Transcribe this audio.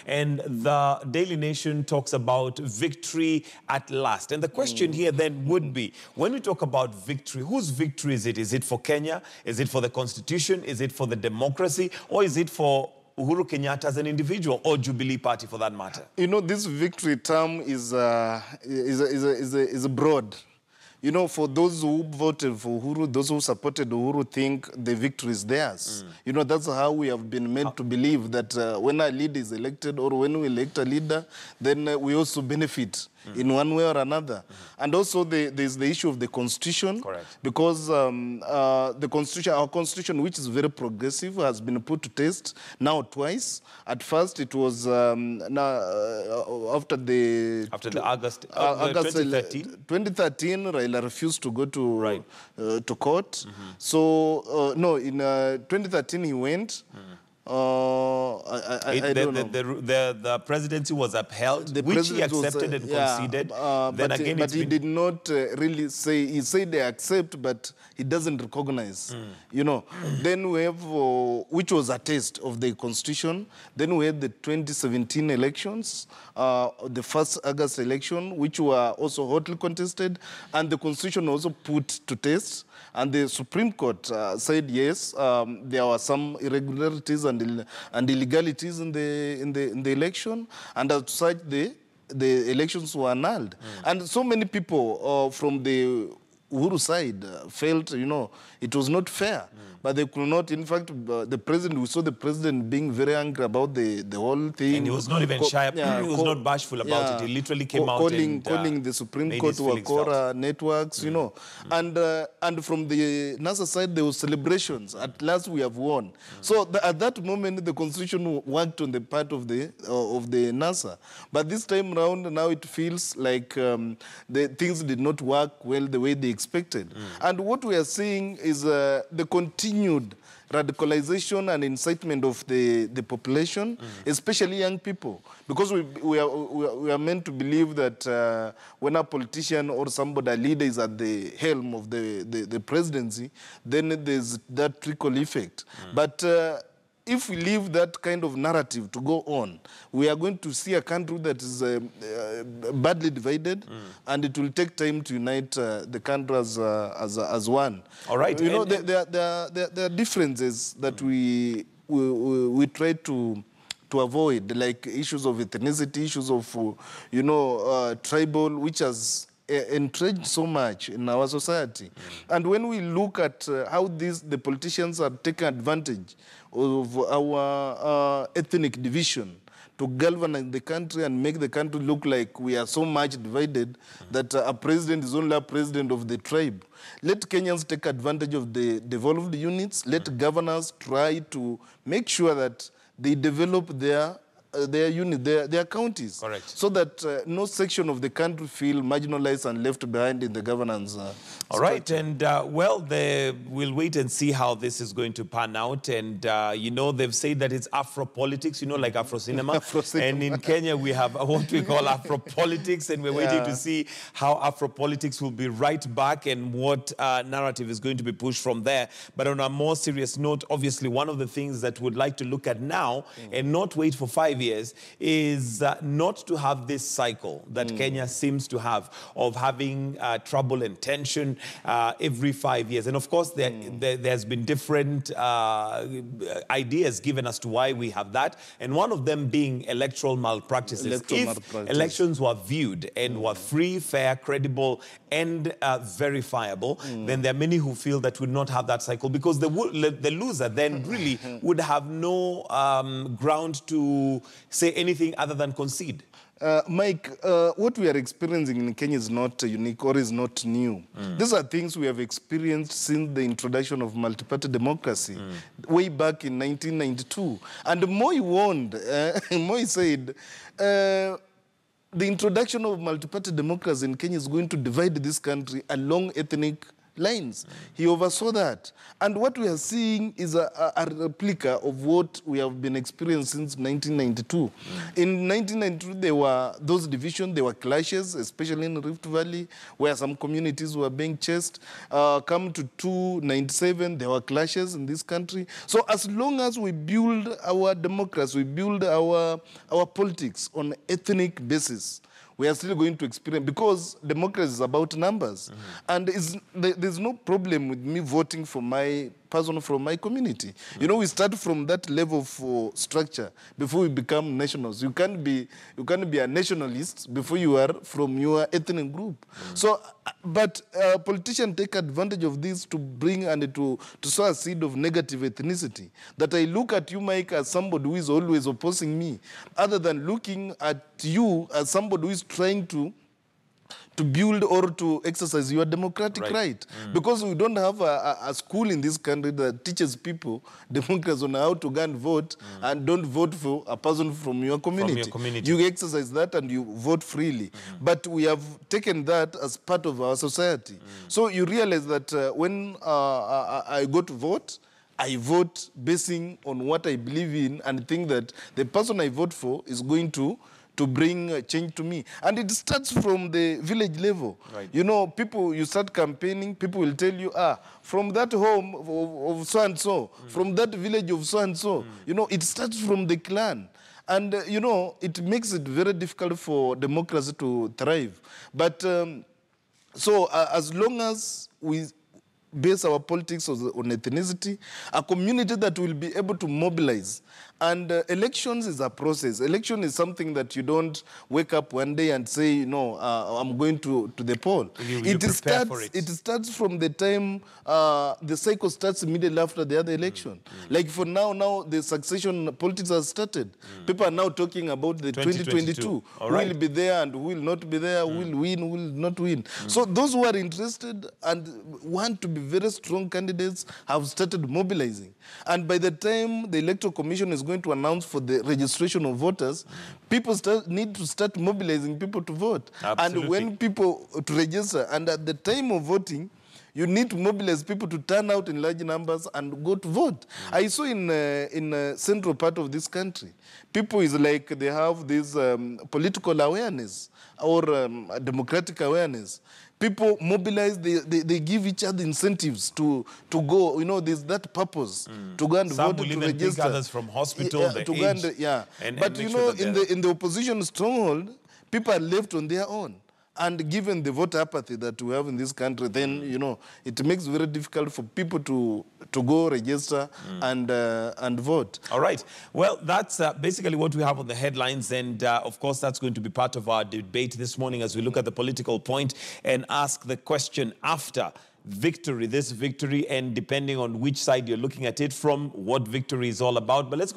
And the Daily Nation talks about victory at last. And the question here then would be, when we talk about victory, whose victory is it? Is it for Kenya? Is it for the Constitution? Is it for the democracy? Or is it for Uhuru Kenyatta as an individual, or Jubilee Party for that matter? You know, this victory term is broad. You know, for those who voted for Uhuru, those who supported Uhuru think the victory is theirs. You know, that's how we have been made to believe that when a leader is elected or when we elect a leader, then we also benefit in one way or another. And also there's the issue of the Constitution. Correct. Because the Constitution, our Constitution, which is very progressive, has been put to test now twice. At first, it was after the August 2013. 2013, Raila refused to go to court. So no, in 2013 he went. I don't know. The presidency was upheld, which he accepted and conceded. But he did not really say. He said they accept, but he doesn't recognize. You know. Then we have, which was a test of the Constitution. Then we had the 2017 elections, the first August election, which were also hotly contested, and the Constitution also put to test. And the Supreme Court said yes, there were some irregularities and illegalities in the election, and as such the elections were annulled. And so many people from the Uhuru side felt, you know, it was not fair. But they could not, in fact, the president, we saw the president being very angry about the whole thing. And he was not even shy, he was not bashful about it. He literally came out and calling the Supreme Court Wakora networks, you know. And from the NASA side, there were celebrations. At last, we have won. So at that moment, the Constitution worked on the part of the NASA. But this time around, now it feels like the things did not work well the way they expected. And what we are seeing is the continued radicalization and incitement of the population, especially young people. Because we are meant to believe that when a politician or somebody, a leader, is at the helm of the presidency, then there's that trickle effect. But if we leave that kind of narrative to go on, we are going to see a country that is badly divided, and it will take time to unite the country as one. All right. You know, there are differences that we try to avoid, like issues of ethnicity, issues of, you know, tribal, which has entrenched so much in our society. And when we look at how the politicians are taking advantage of our ethnic division to galvanize the country and make the country look like we are so much divided that a president is only a president of the tribe. Let Kenyans take advantage of the devolved units. Let governors try to make sure that they develop their unit, their counties. Correct. So that no section of the country feel marginalized and left behind in the governance. All right, and well, we'll wait and see how this is going to pan out. And, you know, they've said that it's Afro-politics, you know, like Afro-cinema. And in Kenya, we have what we call Afro-politics, and we're waiting to see how Afro-politics will be right back and what narrative is going to be pushed from there. But on a more serious note, obviously, one of the things that we'd like to look at now and not wait for 5 years is not to have this cycle that Kenya seems to have of having trouble and tension every 5 years. And of course, there's been different ideas given as to why we have that. And one of them being electoral malpractices. If elections were viewed and were free, fair, credible, and verifiable, then there are many who feel that would not have that cycle, because the loser then really would have no ground to say anything other than concede. Mike, what we are experiencing in Kenya is not unique or is not new. These are things we have experienced since the introduction of multi-party democracy way back in 1992. And Moi warned, Moi said, the introduction of multi-party democracy in Kenya is going to divide this country along ethnic lines. He oversaw that. And what we are seeing is a replica of what we have been experiencing since 1992. In 1992, there were those divisions, there were clashes, especially in Rift Valley, where some communities were being chased. Come to 297, there were clashes in this country. So as long as we build our democracy, we build our politics on an ethnic basis, we are still going to experience, because democracy is about numbers. And there's no problem with me voting for my person from my community. You know, we start from that level of structure before we become nationals. You can't be a nationalist before you are from your ethnic group. So, but politicians take advantage of this to bring and to sow a seed of negative ethnicity. That I look at you, Mike, as somebody who is always opposing me, other than looking at you as somebody who is trying to build or to exercise your democratic right. Because we don't have a school in this country that teaches people, democrats, on how to go and vote and don't vote for a person from your community. You exercise that and you vote freely. But we have taken that as part of our society. So you realize that when I go to vote, I vote basing on what I believe in and think that the person I vote for is going to bring change to me. And it starts from the village level. You know, you start campaigning, people will tell you, from that home of so-and-so, from that village of so-and-so. You know, it starts from the clan. And, you know, it makes it very difficult for democracy to thrive. But so as long as we base our politics on ethnicity, a community that will be able to mobilize. And elections is a process. Election is something that you don't wake up one day and say, you know, I'm going to the poll. You prepare for it. It starts from the time the cycle starts immediately after the other election. Like for now the succession politics has started. People are now talking about the 2022. Who will be there and who will not be there, who will win, who will not win. So those who are interested and want to be very strong candidates have started mobilizing. And by the time the Electoral Commission is going to announce for the registration of voters, people need to start mobilizing people to vote. Absolutely. And when people to register, and at the time of voting, you need to mobilize people to turn out in large numbers and go to vote. I saw in central part of this country, people is like they have this political awareness or democratic awareness. People mobilize, they give each other incentives to go, you know, there's that purpose to go and vote, to register. Pick others from hospital, But you know, in the opposition stronghold, people are left on their own. And given the voter apathy that we have in this country, then, you know, it makes it very difficult for people to go register and vote. All right. Well, that's basically what we have on the headlines. And, of course, that's going to be part of our debate this morning as we look at the political point and ask the question after victory, this victory, and depending on which side you're looking at it from, what victory is all about. But let's go.